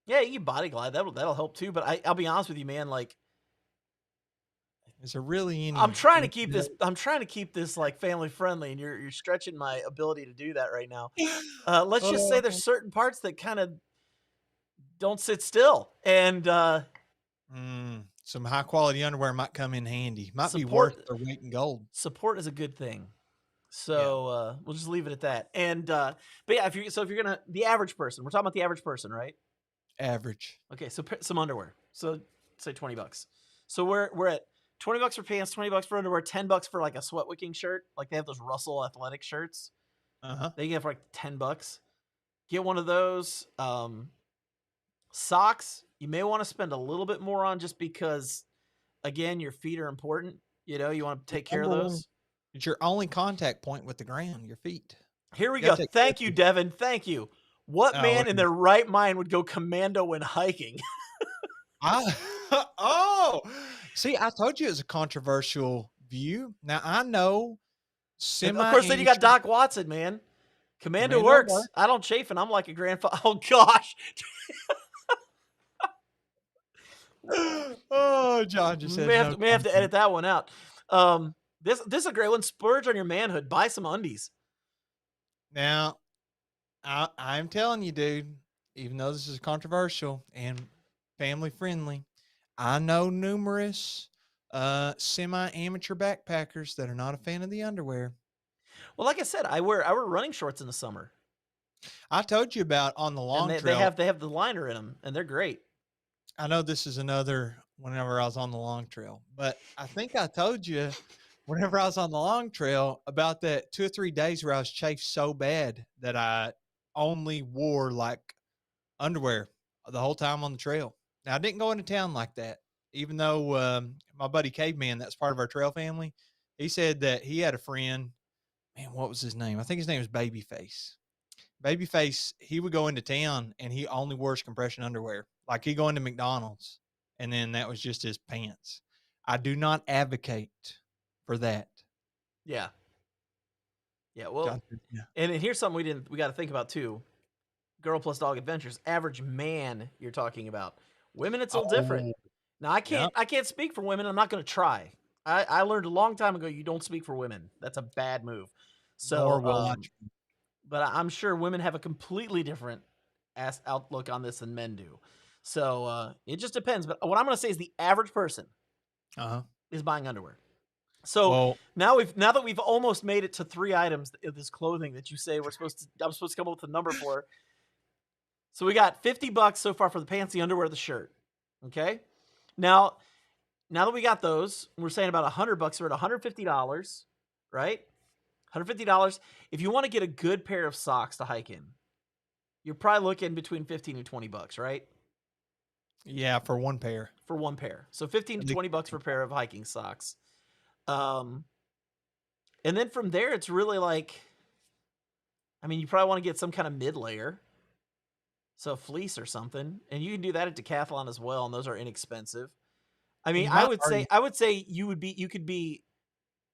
Yeah, you can body glide. That'll help too. But I'll be honest with you, man. Like, Is there really any? I'm trying to keep this. I'm trying to keep this like family friendly, and you're stretching my ability to do that right now. Let's just say there's certain parts that kind of don't sit still, and Some high quality underwear might come in handy. Might be Support- worth their weight in gold. support is a good thing. So we'll just leave it at that. And but yeah, if you're gonna the average person, we're talking about the average person, right? Average. Okay, so some underwear. So say $20. So we're at $20 for pants, $20 for underwear, $10 for like a sweat wicking shirt. Like they have those Russell athletic shirts. Uh-huh. They get for like $10. Get one of those. Socks, you may want to spend a little bit more on just because again, your feet are important. You know, you want to take care of Number one. those. It's your only contact point with the ground, your feet. Here we You go. gotta take care Thank of you, your- Devin. Thank you. What Oh, man in their right mind would go commando when hiking? I oh, see, I told you it was a controversial view. Now I know And of course, then you got semi-amateur Doc Watson, man. Commando commando works. work. I don't chafe, and I'm like a grandfather. Oh gosh, Oh, John just says no may have to content. edit that one out. This is a great one. Splurge on your manhood. Buy some undies. Now, I'm telling you, dude, even though this is controversial and family friendly, I know numerous semi-amateur backpackers that are not a fan of the underwear. Well, like I said, I wear running shorts in the summer, I told you about on the and long they trail. have they have the liner in them, and they're great. I know this is another whenever I was on the long trail, but I think I told you whenever I was on the long trail about that 2 or 3 days where I was chafed so bad that I only wore like underwear the whole time on the trail. Now I didn't go into town like that, even though my buddy Caveman, that's part of our trail family, he said that he had a friend. Man, what was his name? I think his name was Babyface. Babyface, he would go into town and he only wears compression underwear. Like he'd go into McDonald's and then that was just his pants. I do not advocate for that. Yeah, yeah. Well, John said, yeah. and here's something we got to think about too. Girl plus dog adventures. Average man, you're talking about. Women, it's a little different. Oh, Now yep. I can't speak for women. I'm not going to try. I learned a long time ago you don't speak for women. That's a bad move. Nor So, will I. but I'm sure women have a completely different outlook on this than men do. So it just depends. But what I'm going to say is the average person Uh-huh. is buying underwear. So Well, now that we've almost made it to 3 items of this clothing that you say I'm supposed to come up with a number for. So we got $50 so far for the pants, the underwear, the shirt. Okay. Now that we got those, we're saying about $100. We're at $150, right? $150. If you want to get a good pair of socks to hike in, you're probably looking between 15 and $20, right? yeah, for one pair. For one pair. So 15 to At least $20 for a pair of hiking socks. And then from there, it's really like, I mean, you probably want to get some kind of mid layer. So a fleece or something. And you can do that at Decathlon as well, and those are inexpensive. I mean, you might argue I would say you could be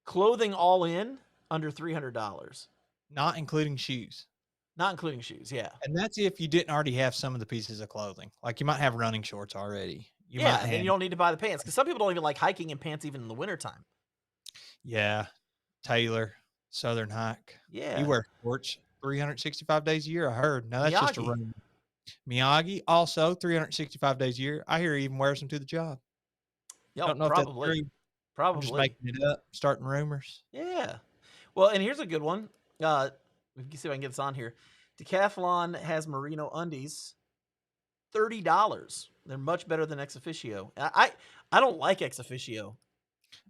clothing all in under $300, not including shoes. not including shoes. Yeah. And that's if you didn't already have some of the pieces of clothing. Like you might have running shorts already. You might Yeah, have, then you don't need to buy the pants because some people don't even like hiking in pants even in the wintertime. yeah, Taylor, Southern Hike. Yeah. You wear shorts 365 days a year, I heard. Now that's just a Miyagi. rumor. Miyagi also 365 days a year. I hear he even wears them to the job. Yep, Don't know if that's true. I'm just making it up, starting rumors. Yeah. Well, and here's a good one. We can see if I can get this on here. Decathlon has merino undies, $30. They're much better than Ex Officio. I don't like Ex Officio.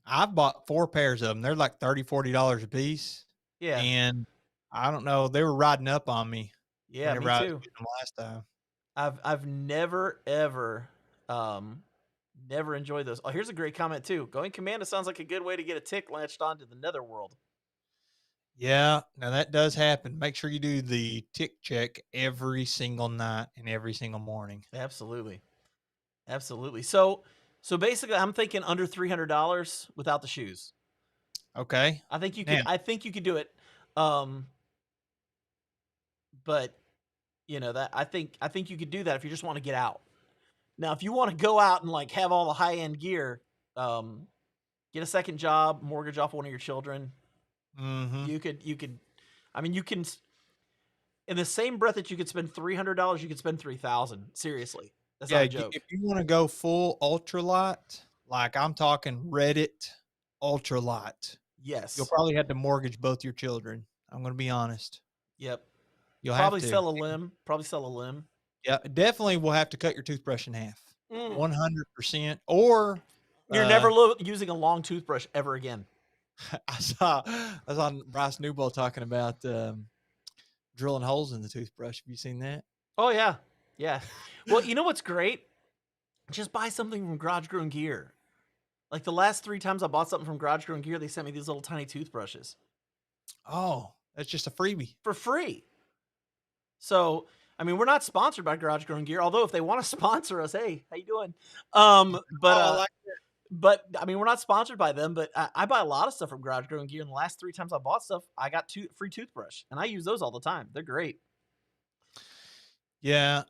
I've bought 4 pairs of them. They're like $30, $40 a piece. Yeah. And I don't know. They were riding up on me. Yeah, me whenever I was too. getting them last time. I've never ever never enjoyed those. Oh, here's a great comment too. Going commando sounds like a good way to get a tick latched onto the netherworld. Yeah, now that does happen. Make sure you do the tick check every single night and every single morning. Absolutely. Absolutely. So basically I'm thinking under $300 without the shoes. Okay. I think you Now, could do it. But you know that I think you could do that if you just want to get out. Now, if you want to go out and like have all the high end gear, get a second job, mortgage off one of your children. mhm. You could. I mean, you can. In the same breath that you could spend $300, you could spend $3,000. Seriously, that's Yeah, not a joke. if you want to go full ultralight, like I'm talking Reddit ultralight, Yes. you'll probably have to mortgage both your children. I'm going to be honest. Yep. You'll Probably have to. sell a limb. Probably sell a limb. Yeah, definitely will have to cut your toothbrush in half. Mm. 100%. Or You're never using a long toothbrush ever again. I was on Bryce Newbold talking about drilling holes in the toothbrush. Have you seen that? Oh yeah, yeah. Well, you know what's great? Just buy something from Garage Grown Gear. Like the last 3 times I bought something from Garage Grown Gear, they sent me these little tiny toothbrushes Oh, that's just a freebie. for free. So, I mean, we're not sponsored by Garage Grown Gear, although if they want to sponsor us, hey, how you doing? Oh, I like But I mean, we're not sponsored by them. But I buy a lot of stuff from Garage Grown Gear, and the last 3 times I bought stuff, I got free toothbrush, and I use those all the time. They're great. Yeah.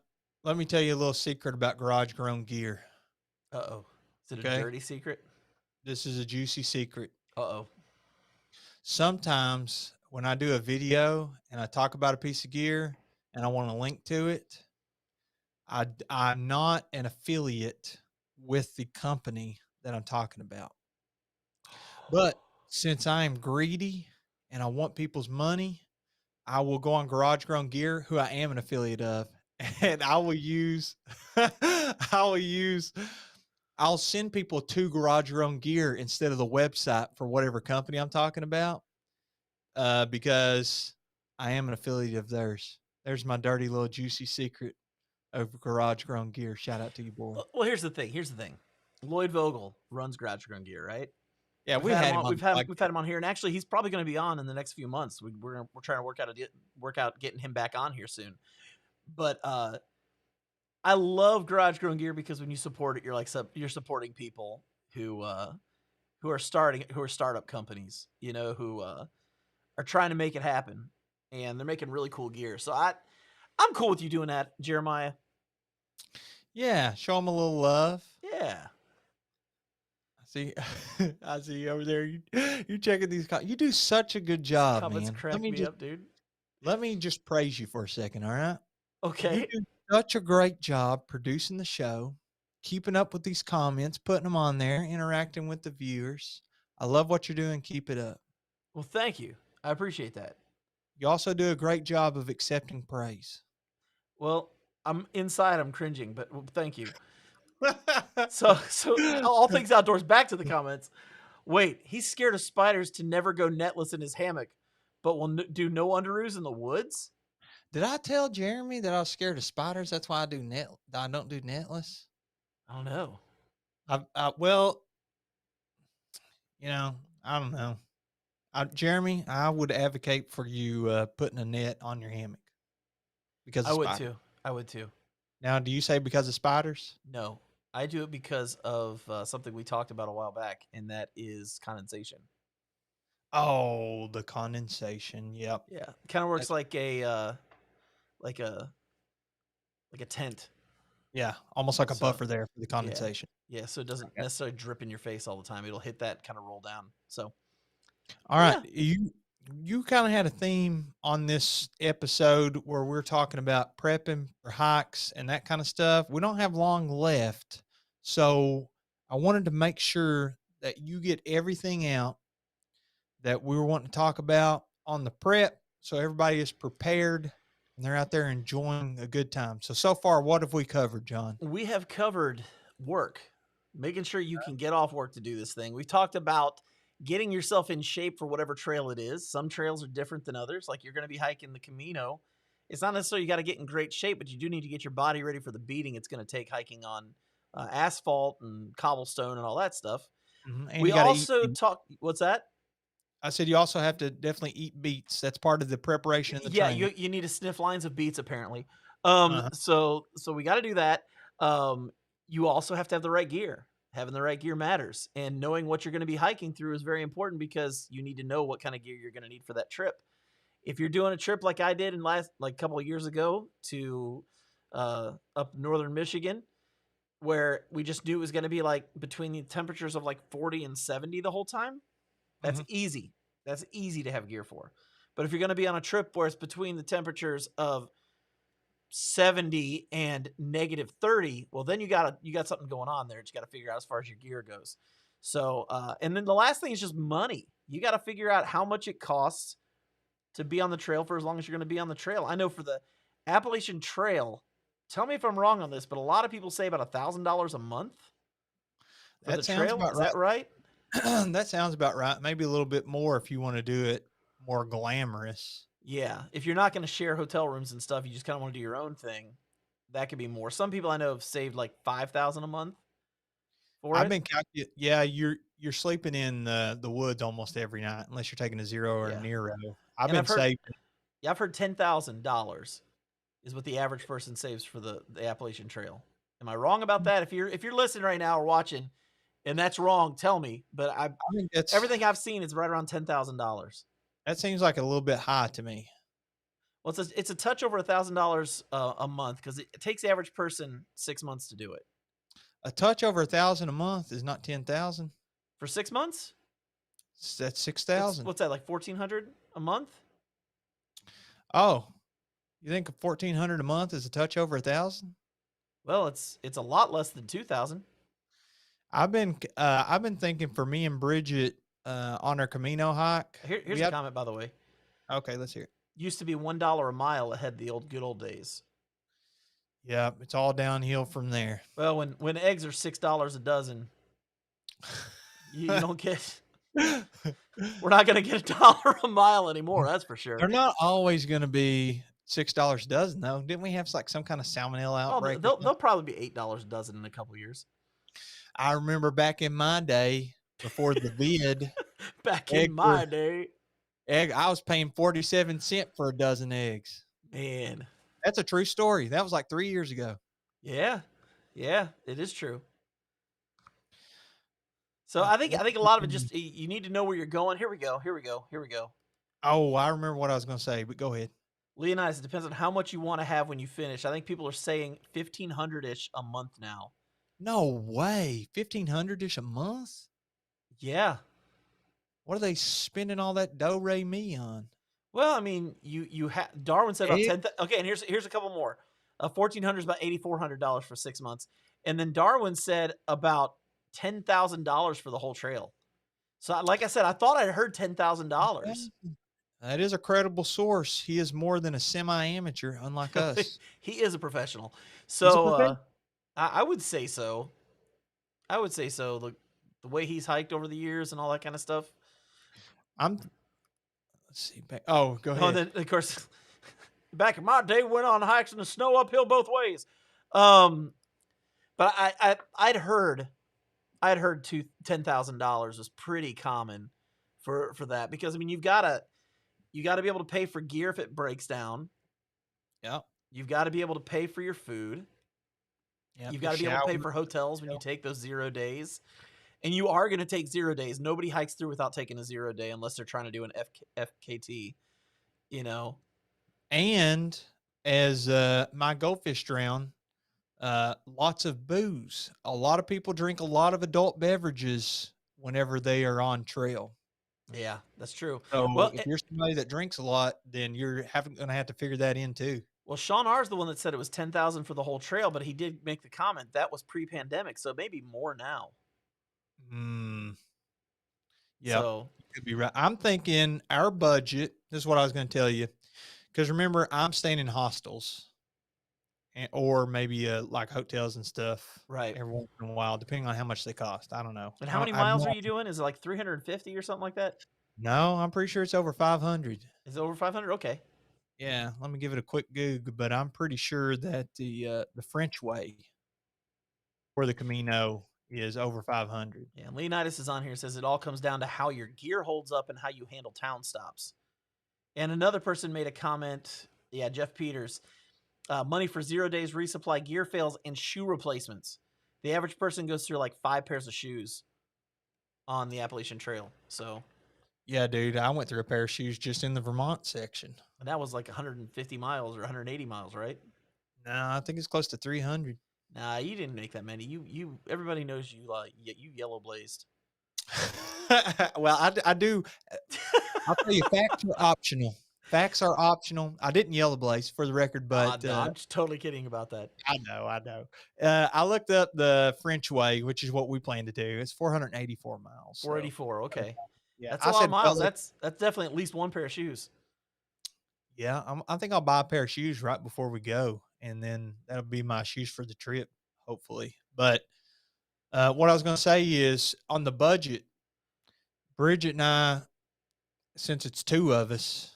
Let me tell you a little secret about Garage Grown Gear. Uh-oh. Is it a Okay. dirty secret? This is a juicy secret. Uh-oh. Sometimes when I do a video and I talk about a piece of gear and I want to link to it, I'm not an affiliate with the company that I'm talking about. But since I am greedy and I want people's money, I will go on Garage Grown Gear, who I am an affiliate of, and I will use, I'll send people to Garage Grown Gear instead of the website for whatever company I'm talking about, because I am an affiliate of theirs. There's my dirty little juicy secret of Garage Grown Gear. Shout out to you, boy. Well, here's the thing. Lloyd Vogel runs Garage Grown Gear, right? Yeah, we had him on. We've had him on here, and actually, he's probably going to be on in the next few months. We're trying to work out getting him back on here soon. But I love Garage Grown Gear because when you support it, you're supporting people who are startup companies, who are trying to make it happen, and they're making really cool gear. So I'm cool with you doing that, Jeremiah. Yeah, show them a little love. Yeah. See, I see you over there. You checking these. You do such a good job, Comments man. crack me up, dude. Let me just praise you for a second, all right? Okay. You do such a great job producing the show, keeping up with these comments, putting them on there, interacting with the viewers. I love what you're doing. Keep it up. Well, thank you. I appreciate that. You also do a great job of accepting praise. Well, I'm cringing, but thank you. So all things outdoors, back to the comments. Wait, he's scared of spiders to never go netless in his hammock, but will do no underoos in the woods? Did I tell Jeremy that I was scared of spiders? That's why I don't do netless. I don't know. Well, I don't know. Jeremy, I would advocate for you putting a net on your hammock because I would too. Now, do you say because of spiders? No, I do it because of something we talked about a while back, and that is condensation. Oh, the condensation. Yep. Yeah, kind of works like a tent. Yeah, almost like a buffer there for the condensation. Yeah, so it doesn't necessarily drip in your face all the time. It'll hit that, kind of roll down. So, all right, you kind of had a theme on this episode where we're talking about prepping for hikes and that kind of stuff. We don't have long left, so I wanted to make sure that you get everything out that we were wanting to talk about on the prep, so everybody is prepared and they're out there enjoying a good time. So far, what have we covered, John? We have covered work, making sure you can get off work to do this thing. We've talked about getting yourself in shape for whatever trail it is. Some trails are different than others. Like you're going to be hiking the Camino. It's not necessarily you got to get in great shape, but you do need to get your body ready for the beating it's going to take hiking on asphalt and cobblestone and all that stuff. Mm-hmm. And we also talk. What's that? I said you also have to definitely eat beets. That's part of the preparation and the training. Yeah, you need to sniff lines of beets apparently. So we got to do that. You also have to have the right gear. Having the right gear matters, and knowing what you're going to be hiking through is very important because you need to know what kind of gear you're going to need for that trip. If you're doing a trip like I did a couple of years ago to up northern Michigan, where we just knew it was going to be like between the temperatures of like 40 and 70 the whole time, that's easy. That's easy to have gear for. But if you're going to be on a trip where it's between the temperatures of 70 and -30, well, then you got something going on there that you got to figure out as far as your gear goes. So, and then the last thing is just money. You got to figure out how much it costs to be on the trail for as long as you're going to be on the trail. I know for the Appalachian Trail, tell me if I'm wrong on this, but a lot of people say about $1,000 a month for the trail. Is that right? That sounds about right. Maybe a little bit more if you want to do it more glamorous. Yeah. If you're not going to share hotel rooms and stuff, you just kind of want to do your own thing. That could be more. Some people I know have saved like $5,000 a month for I've been calculating. Yeah, you're sleeping in the woods almost every night unless you're taking a zero or a Nero. I've heard $10,000 is what the average person saves for the Appalachian Trail. Am I wrong about that? If you're listening right now or watching, and that's wrong, tell me. But I think everything I've seen is right around $10,000. that seems like a little bit high to me. Well, it's a touch over $1,000 a month because it takes the average person 6 months to do it. A touch over 1,000 a month is not 10,000. For 6 months, That's 6,000. what's that, like 1,400 a month? Oh, you think 1,400 a month is a touch over 1,000? Well, it's a lot less than 2,000. I've been thinking for me and Bridget on our Camino hike. Here's a comment, by the way. Okay, let's hear it. Used to be $1 a mile ahead the good old days. Yeah, it's all downhill from there. Well, when eggs are $6 a dozen, you don't get. We're not going to get $1 a mile anymore. That's for sure. They're not always going to be $6 a dozen, though. Didn't we have like some kind of salmonella outbreak? Oh, they'll probably be $8 a dozen in a couple years. I remember back in my day, before the vid, I was paying 47 cents for a dozen eggs. Man, that's a true story. That was like 3 years ago. Yeah, it is true. So I think a lot of it just you need to know where you're going. Here we go. Oh, I remember what I was going to say, but go ahead. Leonidas, it depends on how much you want to have when you finish. I think people are saying 1,500-ish a month now. No way. 1,500-ish a month? Yeah. What are they spending all that do-re-mi on? Well, I mean, you have Darwin said about 10. Okay, and here's a couple more. 1,400 is about $8,400 for 6 months, and then Darwin said about $10,000 for the whole trail. So, like I said, I thought I heard $10,000. That is a credible source. He is more than a semi-amateur, unlike us. He is a professional. So, I would say so. The way he's hiked over the years and all that kind of stuff. Let's see. Go ahead. Oh, then, of course, back in my day, we went on hikes in the snow uphill both ways. But I'd heard $10,000 was pretty common for that, because I mean, you gotta be able to pay for gear if it breaks down. Yeah. You've got to be able to pay for your food. You've got to be able to pay for hotels when you take those 0 days. And you are going to take 0 days. Nobody hikes through without taking a 0 day unless they're trying to do an FKT, And as my goldfish drown, lots of booze. A lot of people drink a lot of adult beverages whenever they are on trail. Yeah, that's true. So if you're somebody that drinks a lot, then you're going to have to figure that in too. Well, Sean R. is the one that said it was 10,000 for the whole trail, but he did make the comment that was pre-pandemic, so maybe more now. Yeah, so, you could be right. I'm thinking our budget. This is what I was going to tell you, because remember, I'm staying in hostels, or maybe like hotels and stuff. Right. Every once in a while, depending on how much they cost. I don't know. And how many miles are you doing? Is it like 350 or something like that? No, I'm pretty sure it's over 500. Is it over 500? Okay. Yeah, let me give it a quick Google, but I'm pretty sure that the French Way for the Camino is over 500. Yeah, and Leonidas is on here, says it all comes down to how your gear holds up and how you handle town stops. And another person made a comment, Jeff Peters, money for 0 days resupply, gear fails, and shoe replacements. The average person goes through like 5 pairs of shoes on the Appalachian Trail. So, yeah, dude, I went through a pair of shoes just in the Vermont section. And that was like 150 miles or 180 miles, right? No, I think it's close to 300. Nah, you didn't make that many. You everybody knows you you yellow blazed. Well, I do. I'll tell you, facts are optional. Facts are optional. I didn't yellow blaze for the record, but no, I'm just totally kidding about that. I know. I looked up the French Way, which is what we plan to do. It's 484 miles. 484. Okay. Yeah, that's a lot of miles. That's definitely at least one pair of shoes. Yeah, I think I'll buy a pair of shoes right before we go, and then that'll be my shoes for the trip, hopefully. But what I was going to say is, on the budget, Bridget and I, since it's 2 of us,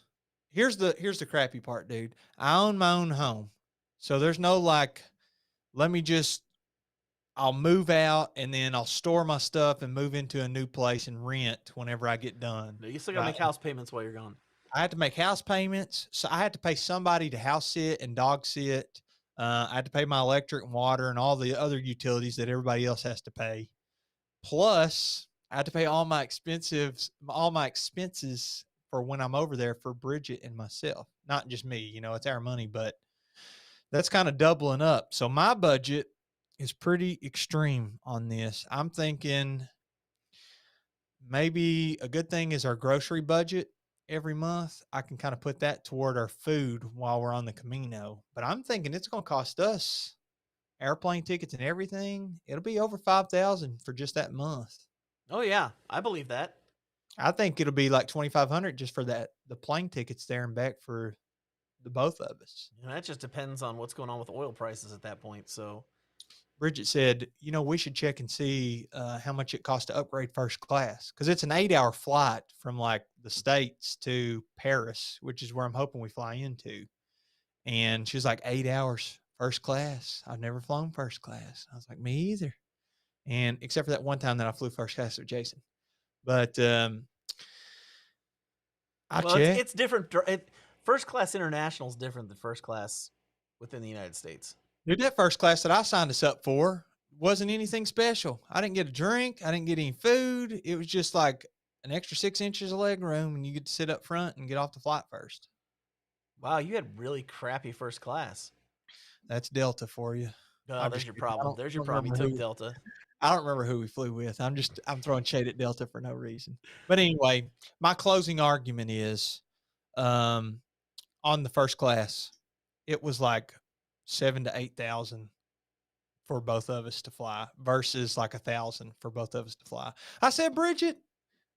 here's the crappy part, dude. I own my own home, so there's no like, I'll move out and then I'll store my stuff and move into a new place and rent whenever I get done. You still got to make house payments while you're gone. I had to make house payments. So I had to pay somebody to house sit and dog sit. I had to pay my electric and water and all the other utilities that everybody else has to pay. Plus, I had to pay all my expenses for when I'm over there for Bridget and myself. Not just me, it's our money, but that's kind of doubling up. So my budget is pretty extreme on this. I'm thinking maybe a good thing is our grocery budget every month. I can kind of put that toward our food while we're on the Camino. But I'm thinking it's going to cost us airplane tickets and everything. It'll be over 5,000 for just that month. Oh yeah, I believe that. I think it'll be like 2,500 just for the plane tickets there and back for the both of us. And that just depends on what's going on with oil prices at that point. So Bridget said, we should check and see how much it costs to upgrade first class, because it's an 8-hour flight from like the States to Paris, which is where I'm hoping we fly into. And she was like, 8 hours first class. I've never flown first class. I was like, me either. And except for that one time that I flew first class with Jason. But it's different. First class international is different than first class within the United States. Dude, that first class that I signed us up for wasn't anything special. I didn't get a drink. I didn't get any food. It was just like an extra 6 inches of leg room, and you get to sit up front and get off the flight first. Wow, you had really crappy first class. That's Delta for you. Oh, there's your problem. There's your problem. You took Delta. I don't remember who we flew with. I'm throwing shade at Delta for no reason. But anyway, my closing argument is on the first class, it was like 7,000 to 8,000 for both of us to fly versus like 1,000 for both of us to fly. I said, Bridget,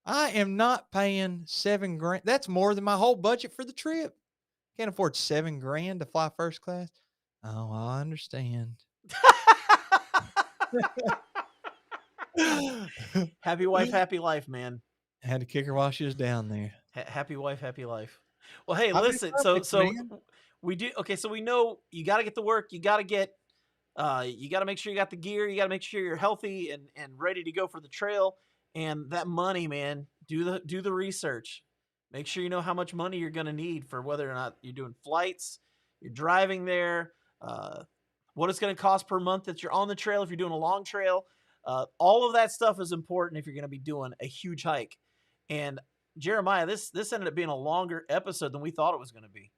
I am not paying $7,000. That's more than my whole budget for the trip. Can't afford $7,000 to fly first class. Oh, I understand. Happy wife, happy life, man. I had to kick her while she was down there. Happy wife, happy life. Well, hey, listen. So we do. Okay, so we know you got to get to work. You got to get. You got to make sure you got the gear. You got to make sure you're healthy and ready to go for the trail. And that money, man. Do the research. Make sure you know how much money you're going to need for whether or not you're doing flights, you're driving there, what it's going to cost per month that you're on the trail if you're doing a long trail. All of that stuff is important if you're going to be doing a huge hike. And Jeremiah, this ended up being a longer episode than we thought it was going to be.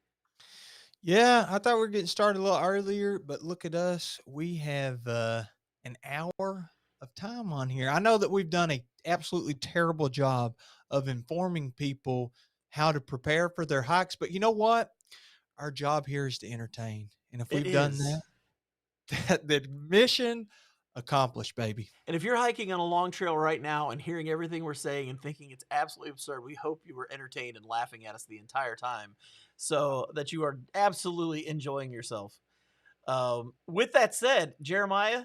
Yeah, I thought we were getting started a little earlier, but look at us. We have an hour of time on here. I know that we've done an absolutely terrible job of informing people how to prepare for their hikes, but you know what? Our job here is to entertain. And if we've done that, the mission accomplished, baby. And if you're hiking on a long trail right now and hearing everything we're saying and thinking it's absolutely absurd, we hope you were entertained and laughing at us the entire time so that you are absolutely enjoying yourself. With that said, Jeremiah,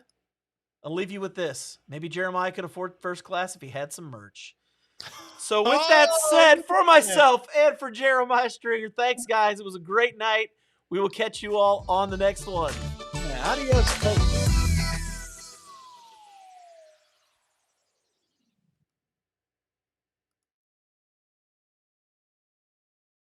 I'll leave you with this. Maybe Jeremiah could afford first class if he had some merch. So with that said, for myself and for Jeremiah Stringer, thanks, guys. It was a great night. We will catch you all on the next one. Yeah, adios, folks.